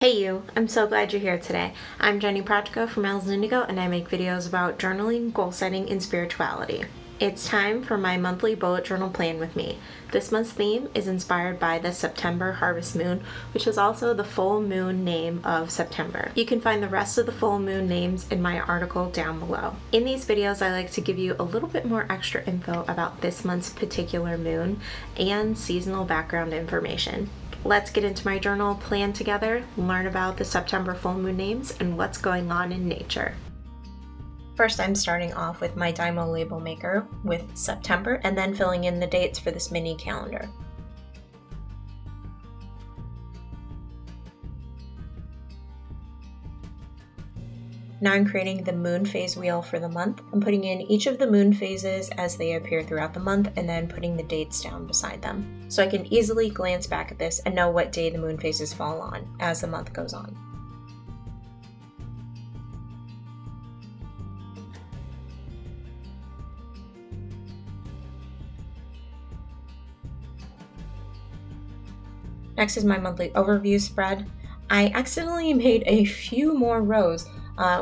Hey you, I'm so glad you're here today. I'm Jenny Pratico from Els Indigo and I make videos about journaling, goal setting, and spirituality. It's time for my monthly bullet journal plan with me. This month's theme is inspired by the September harvest moon, which is also the full moon name of September. You can find the rest of the full moon names in my article down below. In these videos, I like to give you a little bit more extra info about this month's particular moon and seasonal background information. Let's get into my journal plan together, learn about the September full moon names, and what's going on in nature. First, I'm starting off with my Dymo label maker with September and then filling in the dates for this mini calendar. Now I'm creating the moon phase wheel for the month. I'm putting in each of the moon phases as they appear throughout the month and then putting the dates down beside them. So I can easily glance back at this and know what day the moon phases fall on as the month goes on. Next is my monthly overview spread. I accidentally made a few more rows.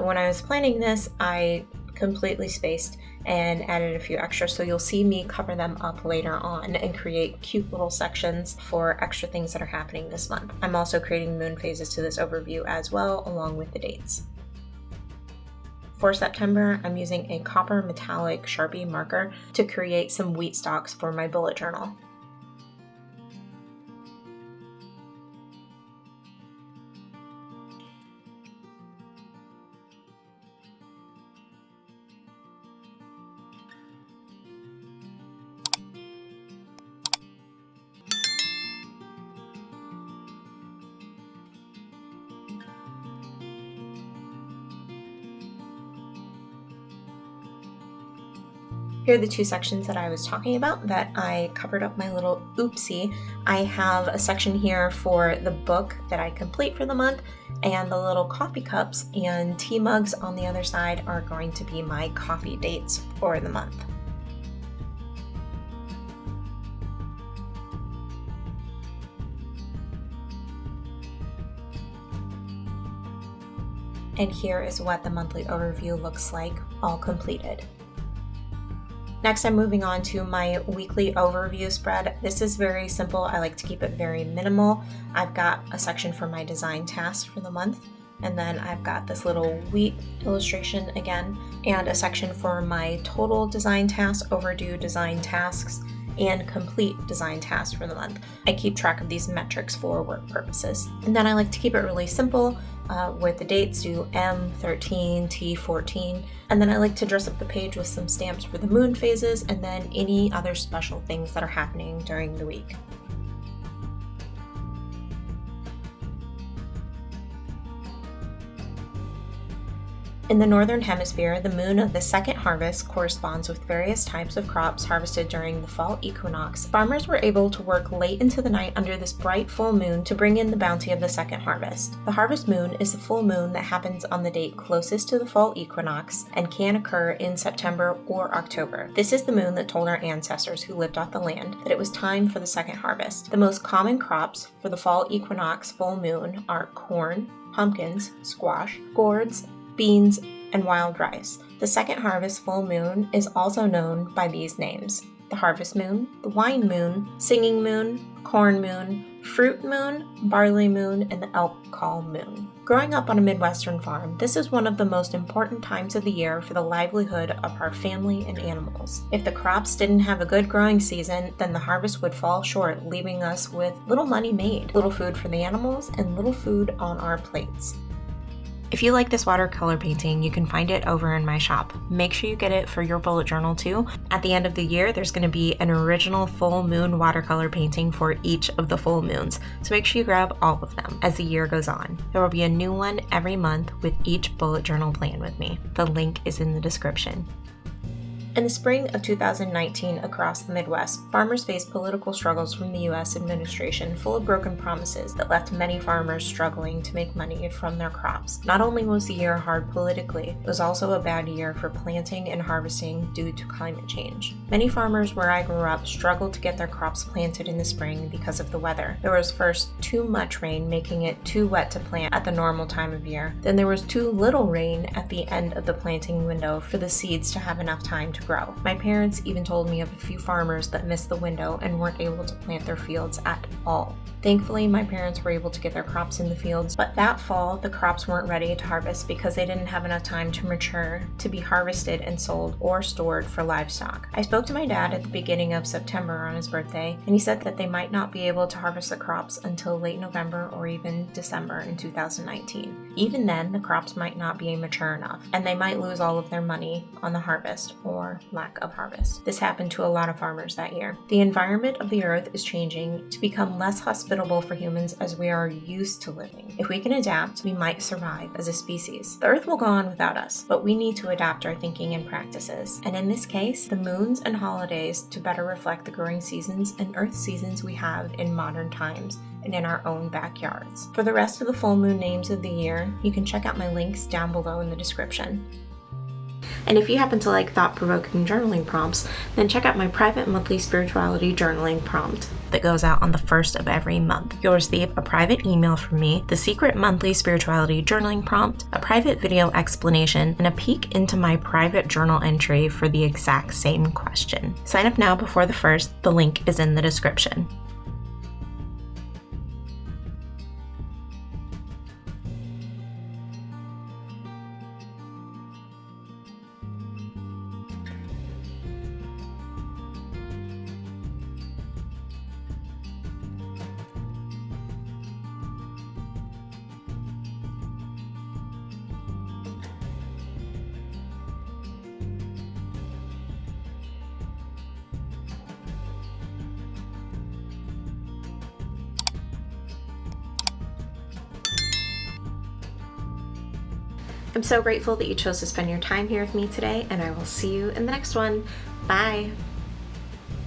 When I was planning this, I completely spaced and added a few extras, so you'll see me cover them up later on and create cute little sections for extra things that are happening this month. I'm also creating moon phases to this overview as well, along with the dates. For September, I'm using a copper metallic Sharpie marker to create some wheat stalks for my bullet journal. Here are the two sections that I was talking about that I covered up my little oopsie. I have a section here for the book that I complete for the month, and the little coffee cups and tea mugs on the other side are going to be my coffee dates for the month. And here is what the monthly overview looks like, all completed. Next, I'm moving on to my weekly overview spread. This is very simple. I like to keep it very minimal. I've got a section for my design tasks for the month, and then I've got this little wheat illustration again, and a section for my total design tasks, overdue design tasks, and complete design tasks for the month. I keep track of these metrics for work purposes. And then I like to keep it really simple with the dates, do M13, T14, and then I like to dress up the page with some stamps for the moon phases and then any other special things that are happening during the week. In the Northern Hemisphere, the moon of the second harvest corresponds with various types of crops harvested during the fall equinox. Farmers were able to work late into the night under this bright full moon to bring in the bounty of the second harvest. The harvest moon is the full moon that happens on the date closest to the fall equinox and can occur in September or October. This is the moon that told our ancestors who lived off the land that it was time for the second harvest. The most common crops for the fall equinox full moon are corn, pumpkins, squash, gourds, beans, and wild rice. The second harvest full moon is also known by these names: the harvest moon, the wine moon, singing moon, corn moon, fruit moon, barley moon, and the elk call moon. Growing up on a Midwestern farm, this is one of the most important times of the year for the livelihood of our family and animals. If the crops didn't have a good growing season, then the harvest would fall short, leaving us with little money made, little food for the animals, and little food on our plates. If you like this watercolor painting, you can find it over in my shop. Make sure you get it for your bullet journal too. At the end of the year, there's going to be an original full moon watercolor painting for each of the full moons, so make sure you grab all of them as the year goes on. There will be a new one every month with each bullet journal plan with me. The link is in the description. In the spring of 2019, across the Midwest, farmers faced political struggles from the U.S. administration full of broken promises that left many farmers struggling to make money from their crops. Not only was the year hard politically, it was also a bad year for planting and harvesting due to climate change. Many farmers where I grew up struggled to get their crops planted in the spring because of the weather. There was first too much rain, making it too wet to plant at the normal time of year. Then there was too little rain at the end of the planting window for the seeds to have enough time to grow. My parents even told me of a few farmers that missed the window and weren't able to plant their fields at all. Thankfully, my parents were able to get their crops in the fields, but that fall, the crops weren't ready to harvest because they didn't have enough time to mature to be harvested and sold or stored for livestock. I spoke to my dad at the beginning of September on his birthday, and he said that they might not be able to harvest the crops until late November or even December in 2019. Even then, the crops might not be mature enough, and they might lose all of their money on the harvest or lack of harvest. This happened to a lot of farmers that year. The environment of the earth is changing to become less hospitable for humans as we are used to living. If we can adapt, we might survive as a species. The earth will go on without us, but we need to adapt our thinking and practices. And in this case, the moons and holidays to better reflect the growing seasons and earth seasons we have in modern times and in our own backyards. For the rest of the full moon names of the year, you can check out my links down below in the description. And if you happen to like thought-provoking journaling prompts, then check out my private monthly spirituality journaling prompt that goes out on the first of every month. You'll receive a private email from me, the secret monthly spirituality journaling prompt, a private video explanation, and a peek into my private journal entry for the exact same question. Sign up now before the 1st. The link is in the description. I'm so grateful that you chose to spend your time here with me today, and I will see you in the next one. Bye!